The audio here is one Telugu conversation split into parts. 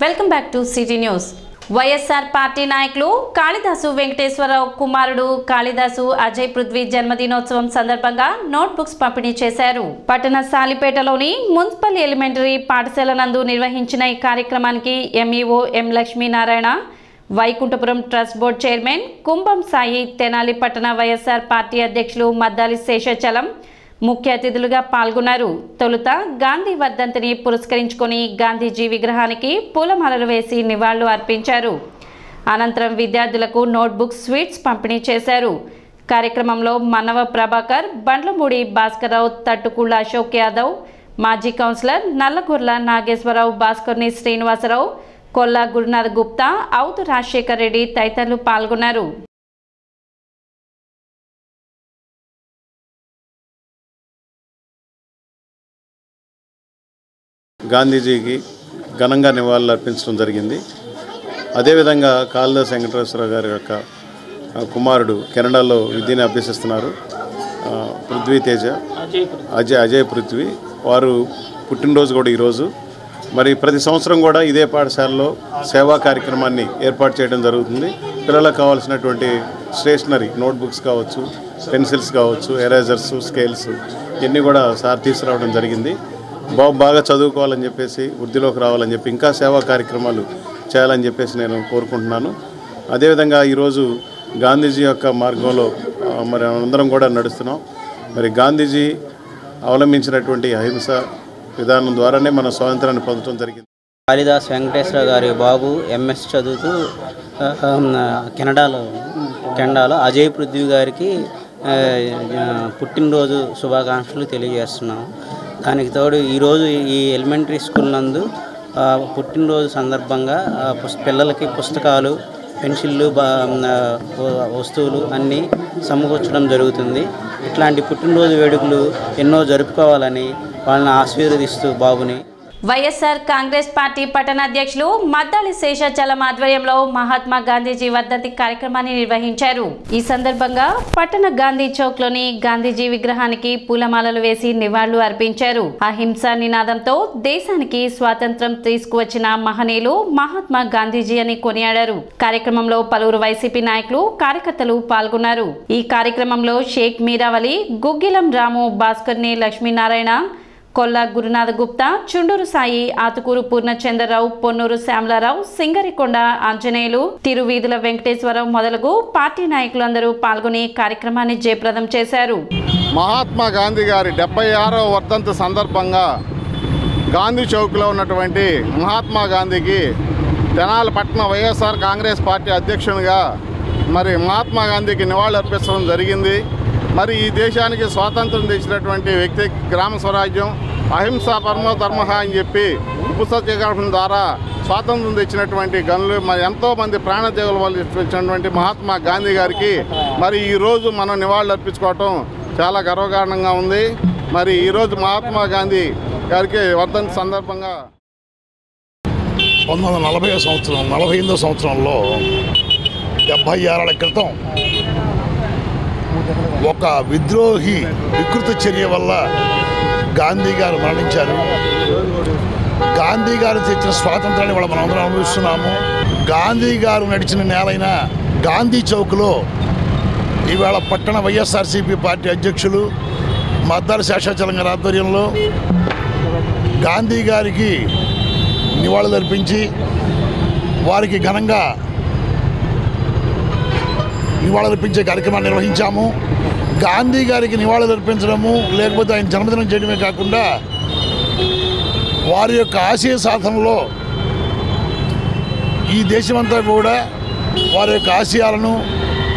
Welcome back to city news. YSR party నాయకులు కాళిదాసు వెంకటేశ్వరరావు కుమారుడు కాళిదాసు అజయ్ పృథ్వీ జన్మదినోత్సవం సందర్భంగా నోట్బుక్స్ పంపిణీ చేశారు. పట్టణ సాలిపేటలోని మున్సిపల్ ఎలిమెంటరీ పాఠశాల నందు నిర్వహించిన ఈ కార్యక్రమానికి MEO M Lakshminarayana, Vaikunthapuram trust board chairman Kumbham Sai, Tenali పట్టణ వైఎస్ఆర్ పార్టీ అధ్యక్షులు మద్దాలి శేషాచలం ముఖ్య అతిథులుగా పాల్గొన్నారు. తొలుత గాంధీ వర్ధంతిని పురస్కరించుకొని గాంధీజీ విగ్రహానికి పూలమాలలు వేసి నివాళులు అర్పించారు. అనంతరం విద్యార్థులకు నోట్బుక్స్, స్వీట్స్ పంపిణీ చేశారు. కార్యక్రమంలో మన్నవ ప్రభాకర్, బండ్లమూడి భాస్కర్రావు, తట్టుకుళ్ళ అశోక్ యాదవ్, మాజీ కౌన్సిలర్ నల్లగొర్ల నాగేశ్వరరావు, భాస్కర్ని శ్రీనివాసరావు, కొల్లా గురునాథ్ గుప్తా, అవుతు రాజశేఖర్ రెడ్డి తదితరులు పాల్గొన్నారు. గాంధీజీకి ఘనంగా నివాళులు అర్పించడం జరిగింది. అదేవిధంగా కాళిదాసు వెంకటేశ్వరరావు గారి యొక్క కుమారుడు కెనడాలో విద్యను అభ్యసిస్తున్నారు, పృథ్వీ తేజ, అజయ్ పృథ్వీ. వారు పుట్టినరోజు కూడా ఈరోజు. మరి ప్రతి సంవత్సరం కూడా ఇదే పాఠశాలలో సేవా కార్యక్రమాన్ని ఏర్పాటు చేయడం జరుగుతుంది. పిల్లలకు కావాల్సినటువంటి స్టేషనరీ, నోట్బుక్స్ కావచ్చు, పెన్సిల్స్ కావచ్చు, ఎరేజర్స్, స్కేల్స్ ఇవన్నీ కూడా సార్ తీసుకురావడం జరిగింది. బాగా చదువుకోవాలని చెప్పేసి, వృద్ధిలోకి రావాలని చెప్పి ఇంకా సేవా కార్యక్రమాలు చేయాలని చెప్పేసి నేను కోరుకుంటున్నాను. అదేవిధంగా ఈరోజు గాంధీజీ యొక్క మార్గంలో మరి అందరం కూడా నడుస్తున్నాం. మరి గాంధీజీ అవలంబించినటువంటి అహింస విధానం ద్వారానే మన స్వాతంత్రాన్ని పొందడం జరిగింది. కాళిదాస్ వెంకటేశ్వర గారి బాబు ఎంఎస్ చదువుతూ కెనడాలో అజయ్ పృథ్వీ గారికి పుట్టినరోజు శుభాకాంక్షలు తెలియజేస్తున్నాము. దానికి తోడు ఈరోజు ఈ ఎలిమెంటరీ స్కూల్ నందు పుట్టినరోజు సందర్భంగా పిల్లలకి పుస్తకాలు, పెన్సిళ్ళు, వస్తువులు అన్నీ సమకూర్చడం జరుగుతుంది. ఇట్లాంటి పుట్టినరోజు వేడుకలు ఎన్నో జరుపుకోవాలని వాళ్ళని ఆశీర్వదిస్తూ బాబుని. వైఎస్ఆర్ కాంగ్రెస్ పార్టీ పట్టణ అధ్యక్షులు మద్దాలి శేషాచలం ఆధ్వర్యంలో మహాత్మా గాంధీజీ వర్ధంతి కార్యక్రమాన్ని నిర్వహించారు. ఈ సందర్భంగా పట్టణ గాంధీ చౌక్ లోని గాంధీజీ విగ్రహానికి పూలమాలలు వేసి నివాళులు అర్పించారు. అహింస నినాదంతో దేశానికి స్వాతంత్రం తీసుకువచ్చిన మహనీయులు మహాత్మా గాంధీజీ అని కొనియాడారు. కార్యక్రమంలో పలువురు వైసీపీ నాయకులు, కార్యకర్తలు పాల్గొన్నారు. ఈ కార్యక్రమంలో షేక్ మీరావలి, గుగ్గిలం రాము, భాస్కర్ని లక్ష్మీనారాయణ, కొల్లా గురునాథ్ గుప్తా, చుండూరు సాయి, ఆతుకూరు పూర్ణచంద్రరావు, పొన్నూరు శ్యామలారావు, సింగరికొండ ఆంజనేయులు, తిరువీధుల వెంకటేశ్వరరావు మొదలగు పార్టీ నాయకులందరూ పాల్గొని కార్యక్రమాన్ని జయప్రదం చేశారు. మహాత్మా గాంధీ గారి 76వ వర్ధంతి సందర్భంగా గాంధీ చౌక్లో ఉన్నటువంటి మహాత్మా గాంధీకి తెనాలి పట్టణ వైఎస్ఆర్ కాంగ్రెస్ పార్టీ అధ్యక్షునిగా మరి మహాత్మా గాంధీకి నివాళులు అర్పించడం జరిగింది. మరి ఈ దేశానికి స్వాతంత్రం తెచ్చినటువంటి వ్యక్తి, గ్రామ స్వరాజ్యం, అహింసా పరమో ధర్మ అని చెప్పి ఉప్పు సత్యాగ్రహం ద్వారా స్వాతంత్రం తెచ్చినటువంటి గనులు, మరి ఎంతోమంది ప్రాణత్యాగుల వల్ల ఇచ్చినటువంటి మహాత్మా గాంధీ గారికి మరి ఈరోజు మనం నివాళులు అర్పించుకోవటం చాలా గర్వకారణంగా ఉంది. మరి ఈరోజు మహాత్మా గాంధీ గారికి వర్ధంతి సందర్భంగా 1948 సంవత్సరంలో 70 ఏళ్ల క్రితం ఒక విద్రోహి వికృత చర్య వల్ల గాంధీ గారు మరణించారు. గాంధీ గారు తెచ్చిన స్వాతంత్రాన్ని కూడా మనం అందరం అనుభవిస్తున్నాము. గాంధీ గారు నడిచిన నేలైన గాంధీ చౌక్లో ఈవేళ పట్టణ వైఎస్ఆర్సీపీ పార్టీ అధ్యక్షులు మద్దాలి శేషాచలం గారి ఆధ్వర్యంలో గాంధీ గారికి నివాళులు అర్పించి వారికి ఘనంగా నివాళులర్పించే కార్యక్రమాన్ని నిర్వహించాము. గాంధీ గారికి నివాళులు అర్పించడము, లేకపోతే ఆయన జన్మదినం చేయడమే కాకుండా వారి యొక్క ఆశయ సాధనలో ఈ దేశమంతా కూడా వారి యొక్క ఆశయాలను,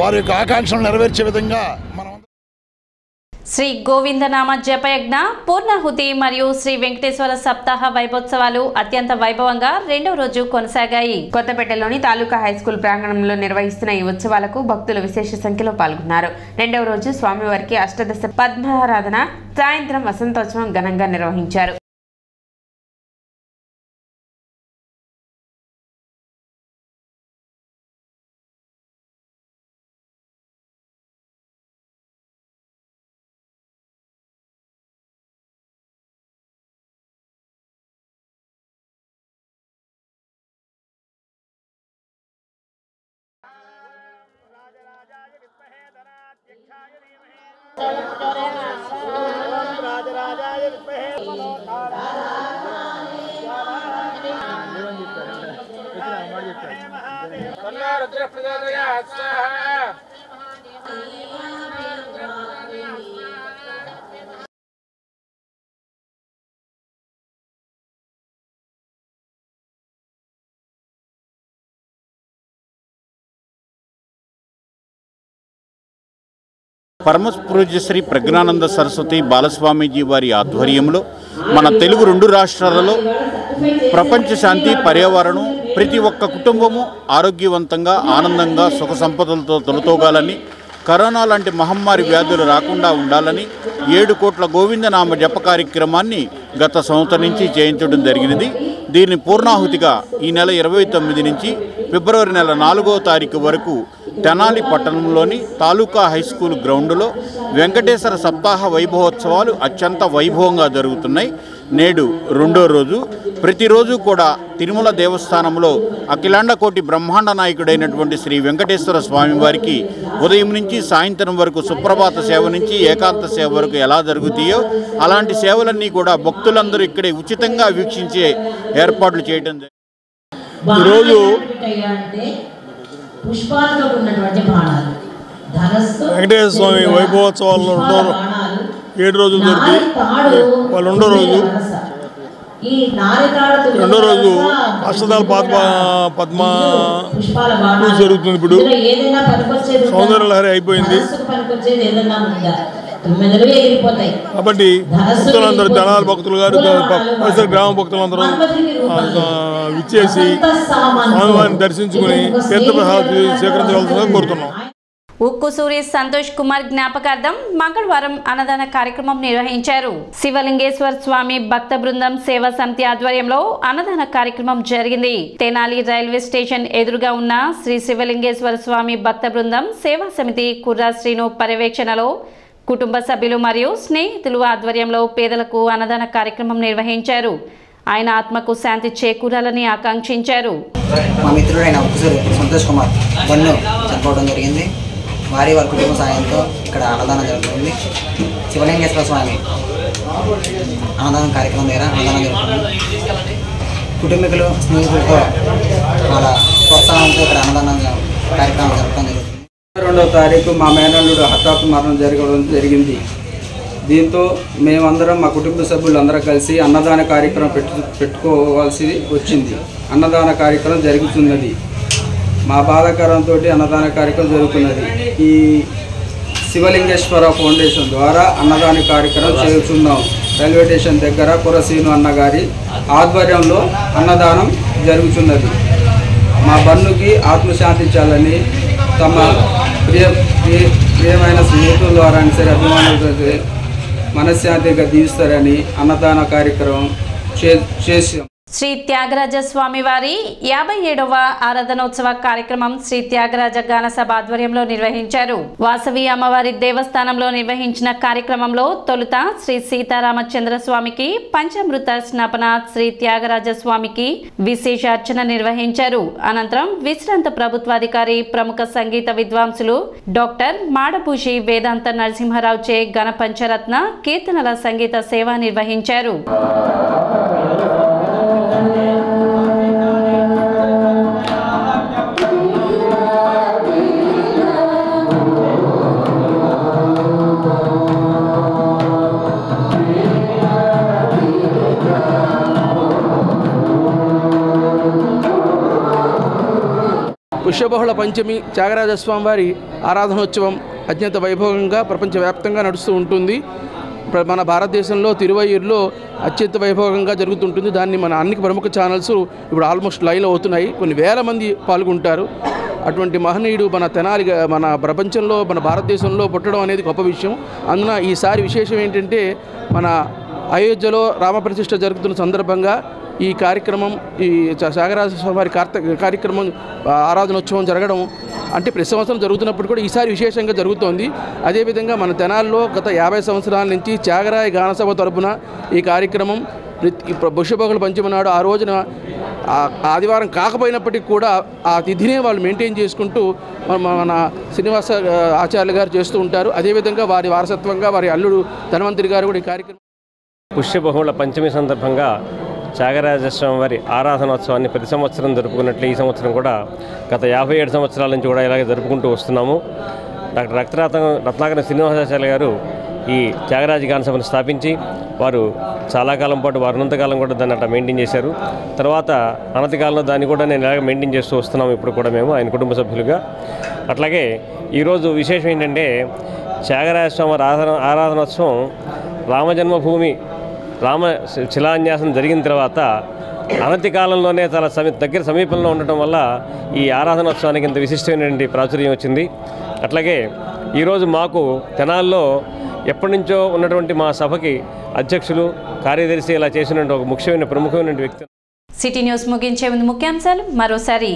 వారి యొక్క ఆకాంక్షలను నెరవేర్చే విధంగా శ్రీ గోవిందనామ జపయజ్ఞ, పూర్ణాహుతి మరియు శ్రీ వెంకటేశ్వర సప్తాహ వైభోత్సవాలు అత్యంత వైభవంగా 2వ రోజు కొనసాగాయి. కొత్తపేటలోని తాలూకా హైస్కూల్ ప్రాంగణంలో నిర్వహిస్తున్న ఈ ఉత్సవాలకు భక్తులు విశేష సంఖ్యలో పాల్గొన్నారు. 2వ రోజు స్వామివారికి అష్టదశ పద్మారాధన, సాయంత్రం వసంతోత్సవం ఘనంగా నిర్వహించారు. పరమపూజ్య శ్రీ ప్రజ్ఞానంద సరస్వతి బాలస్వామీజీ వారి ఆధ్వర్యంలో మన తెలుగు 2 రాష్ట్రాలలో ప్రపంచ శాంతి, పర్యావరణం, ప్రతి ఒక్క కుటుంబము ఆరోగ్యవంతంగా, ఆనందంగా, సుఖ సంపదలతో తొలతూగాలని, కరోనా లాంటి మహమ్మారి వ్యాధులు రాకుండా ఉండాలని 7 కోట్ల గోవిందనామ జప కార్యక్రమాన్ని గత సంవత్సరం నుంచి చేయించడం జరిగినది. దీన్ని పూర్ణాహుతిగా ఈ నెల 29 నుంచి ఫిబ్రవరి నెల 4వ తారీఖు వరకు తెనాలి పట్టణంలోని తాలూకా హై స్కూల్ గ్రౌండ్లో వెంకటేశ్వర సప్తాహ వైభవోత్సవాలు అత్యంత వైభవంగా జరుగుతున్నాయి. నేడు 2వ రోజు. ప్రతిరోజు కూడా తిరుమల దేవస్థానంలో అఖిలాండకోటి బ్రహ్మాండ నాయకుడైనటువంటి శ్రీ వెంకటేశ్వర స్వామి వారికి ఉదయం నుంచి సాయంత్రం వరకు సుప్రభాత సేవ నుంచి ఏకాంత సేవ వరకు ఎలా జరుగుతాయో అలాంటి సేవలన్నీ కూడా భక్తులందరూ ఇక్కడే ఉచితంగా వీక్షించే ఏర్పాట్లు చేయడం జరిగింది. ఈరోజు వెంకటేశ్వర స్వామి వైభవోత్సవాల్లో 7 రోజులు జరుగుతాయి. వాళ్ళు 2వ రోజు 2వ రోజు అష్టదళ పద్మ జరుగుతుంది. ఇప్పుడు సౌందర్య లహరి అయిపోయింది కాబట్టి భక్తులందరూ జనాల భక్తులు గారు పరిసర గ్రామ భక్తులందరూ విచ్చేసి స్వామివారిని దర్శించుకుని తీర్థప్రసాదాలు స్వీకరించవలసిందిగా కోరుతున్నాం. ఉక్కు సూరి సంతోష్ కుమార్ జ్ఞాపకార్థం మంగళవారం అన్నదాన కార్యక్రమం నిర్వహించారు. శివలింగేశ్వర స్వామి భక్త బృందం సేవా సమితి ఆధ్వర్యంలో అన్నదాన కార్యక్రమం జరిగింది. తెనాలి రైల్వే స్టేషన్ ఎదురుగా ఉన్న శ్రీ శివలింగేశ్వర స్వామి భక్త బృందం సేవా సమితి కుర్రా శ్రీను పర్యవేక్షణలో కుటుంబ సభ్యులు మరియు స్నేహితులు ఆధ్వర్యంలో పేదలకు అన్నదాన కార్యక్రమం నిర్వహించారు. ఆయన ఆత్మకు శాంతి చేకూరాలని ఆకాంక్షించారు. మా మిత్రుడైన ఉక్కుసూరి సంతోష్ కుమార్ బన్ను చనిపోవడం జరిగింది. వారి కుటుంబ సాయంతో ఇక్కడ అన్నదానం జరుగుతుంది. శివలింగేశ్వర స్వామి అన్నదానం కార్యక్రమం ద్వారా అన్నదానం జరుగుతుంది. కుటుంబీకులు స్నేహితులతో వాళ్ళ ప్రోత్సాహంతో ఇక్కడ అన్నదానం కార్యక్రమం జరగడం జరుగుతుంది. 2వ తారీఖు మా మేనల్లుడు హఠాత్తు మరణం జరగడం జరిగింది. దీంతో మేమందరం మా కుటుంబ సభ్యులు అందరం కలిసి అన్నదాన కార్యక్రమం పెట్టుకోవాల్సి వచ్చింది. అన్నదాన కార్యక్రమం జరుగుతున్నది. మా బాధాకరంతో అన్నదాన కార్యక్రమం జరుగుతున్నది. ఈ శివలింగేశ్వర ఫౌండేషన్ ద్వారా అన్నదాన కార్యక్రమం చేస్తున్నాం. రైల్వే స్టేషన్ దగ్గర కురసీను అన్నగారి ఆధ్వర్యంలో అన్నదానం జరుగుతున్నది. మా బన్నుకి ఆత్మశాంతించాలని తమ ప్రియమైన స్నేహితుల ద్వారా సరే అభిమానులతో మనశ్శాంతిగా దీవిస్తారని అన్నదాన కార్యక్రమం చేసాం. శ్రీ త్యాగరాజ స్వామి వారి 57వ ఆరాధనోత్సవ కార్యక్రమం శ్రీ త్యాగరాజ గాన సభ ఆధ్వర్యంలో నిర్వహించారు. వాసవి అమ్మవారి దేవస్థానంలో నిర్వహించిన కార్యక్రమంలో తొలుత శ్రీ సీతారామచంద్ర స్వామికి పంచామృత స్నాపన, శ్రీ త్యాగరాజ స్వామికి విశేష అర్చన నిర్వహించారు. అనంతరం విశ్రాంత ప్రభుత్వాధికారి ప్రముఖ సంగీత విద్వాంసులు డాక్టర్ మాడభూషి వేదాంత నరసింహారావు చే గణ పంచరత్న కీర్తనల సంగీత సేవ నిర్వహించారు. పుష్యబహుళ పంచమి త్యాగరాజస్వామి వారి ఆరాధనోత్సవం అత్యంత వైభవంగా ప్రపంచవ్యాప్తంగా నడుస్తూ ఉంటుంది. మన భారతదేశంలో తిరువయ్యూరులో అత్యంత వైభవంగా జరుగుతుంటుంది. దాన్ని మన అన్ని ప్రముఖ ఛానల్స్ ఇప్పుడు ఆల్మోస్ట్ లైవ్లో అవుతున్నాయి. కొన్ని వేల మంది పాల్గొంటారు. అటువంటి మహనీయుడు మన తెనాలి మన ప్రపంచంలో మన భారతదేశంలో పుట్టడం అనేది గొప్ప విషయం. అందున ఈసారి విశేషం ఏంటంటే మన అయోధ్యలో రామప్రతిష్ఠ జరుగుతున్న సందర్భంగా ఈ కార్యక్రమం ఈ త్యాగరాజ స్వామి వారి కార్యక్రమం ఆరాధనోత్సవం జరగడం అంటే ప్రతి సంవత్సరం జరుగుతున్నప్పుడు కూడా ఈసారి విశేషంగా జరుగుతోంది. అదేవిధంగా మన తెనాల్లో గత 50 సంవత్సరాల నుంచి త్యాగరాయ గానసభ తరపున ఈ కార్యక్రమం పుష్యబహుళ పంచమి నాడు ఆ రోజున ఆదివారం కాకపోయినప్పటికీ కూడా ఆ తిథినే వాళ్ళు మెయింటైన్ చేసుకుంటూ మన శ్రీనివాస ఆచార్యులు గారు చేస్తూ ఉంటారు. అదేవిధంగా వారి వారసత్వంగా వారి అల్లుడు ధన్వంతరి గారు కూడా ఈ కార్యక్రమం పుష్యబహుళ పంచమి సందర్భంగా త్యాగరాజస్వామి వారి ఆరాధనోత్సవాన్ని ప్రతి సంవత్సరం జరుపుకున్నట్లు ఈ సంవత్సరం కూడా గత 57 సంవత్సరాల నుంచి కూడా ఇలాగే జరుపుకుంటూ వస్తున్నాము. డాక్టర్ రత్నాకర శ్రీనివాసాచార్య గారు ఈ త్యాగరాజ గాన సభను స్థాపించి వారు చాలా కాలం పాటు వారినంతకాలం కూడా దాన్ని అట్లా మెయింటైన్ చేశారు. తర్వాత అనతికాలంలో దాన్ని కూడా నేను ఇలాగ మెయింటైన్ చేస్తూ వస్తున్నాము ఇప్పుడు కూడా మేము ఆయన కుటుంబ సభ్యులుగా. అట్లాగే ఈరోజు విశేషం ఏంటంటే త్యాగరాజస్వామి ఆరాధనోత్సవం రామజన్మభూమి రామ శిలాన్యాసం జరిగిన తర్వాత అనతి కాలంలోనే చాలా దగ్గర సమీపంలో ఉండటం వల్ల ఈ ఆరాధనోత్సవానికి ఇంత విశిష్టమైనటువంటి ప్రాచుర్యం వచ్చింది. అట్లాగే ఈరోజు మాకు తెనాల్లో ఎప్పటి నుంచో ఉన్నటువంటి మా సభకి అధ్యక్షులు కార్యదర్శి ఇలా చేసినటువంటి ఒక ముఖ్యమైన ప్రముఖమైన వ్యక్తి. సిటీ న్యూస్ ముగించే ముందు ముఖ్యాంశాలు మరోసారి.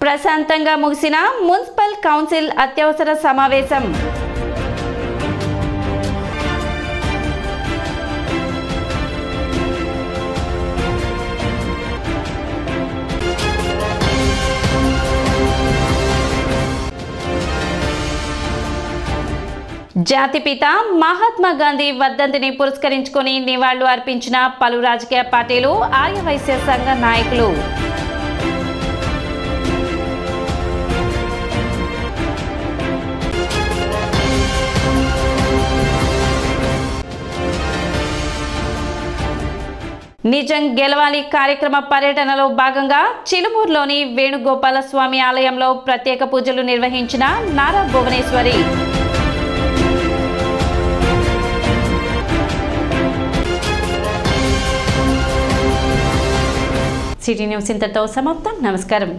ప్రశాంతంగా ముగిసిన మున్సిపల్ కౌన్సిల్ అత్యవసర సమావేశం. జాతిపిత మహాత్మా గాంధీ వర్ధంతిని పురస్కరించుకొని నివాళులు అర్పించిన పలు రాజకీయ పార్టీలు, ఆర్యవైశ్య సంఘ నాయకులు. నిజం గెలవాలి కార్యక్రమ పర్యటనలో భాగంగా చిలుమూరులోని వేణుగోపాలస్వామి ఆలయంలో ప్రత్యేక పూజలు నిర్వహించిన నారా భువనేశ్వరి. సిటీ న్యూస్ ఇంతతో సమాప్తం. నమస్కారం.